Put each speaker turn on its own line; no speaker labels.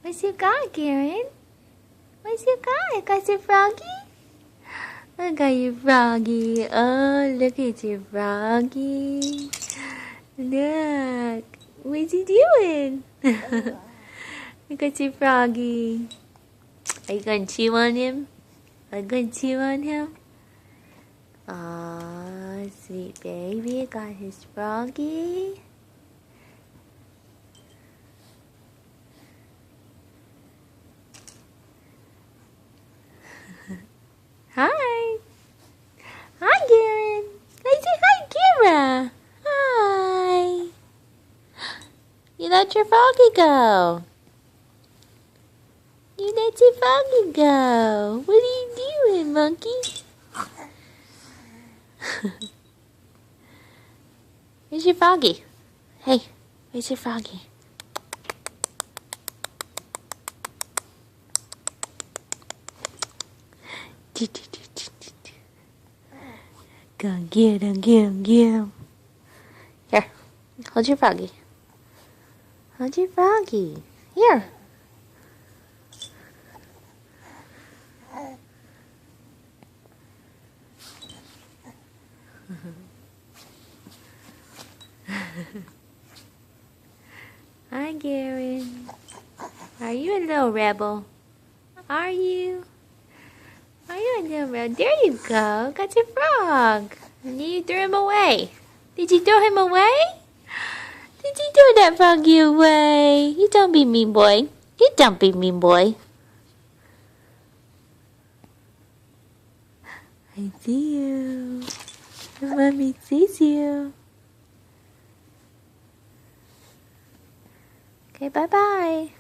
What you got, Karen? What you got? Got your froggy? I got your froggy. Oh, look at your froggy. Look. What's he doing? Look at your froggy. Are you going to chew on him? Are you going to chew on him? Aw, sweet baby. Got his froggy. Hi. Hi, Karen. I say hi, Kira. Hi. You let your froggy go. You let your froggy go. What are you doing, monkey? Where's your froggy? Hey, where's your froggy? Go get him, get him, get him. Here, hold your froggy. Hold your froggy. Here. Hi, Garen. Are you a little rebel? Are you? Are you a little rebel? There you go. Got your frog. And you threw him away. Did you throw him away? Did you throw that froggy away? You don't be mean boy. You don't be mean boy. I see you. Mommy sees you. Okay, bye-bye.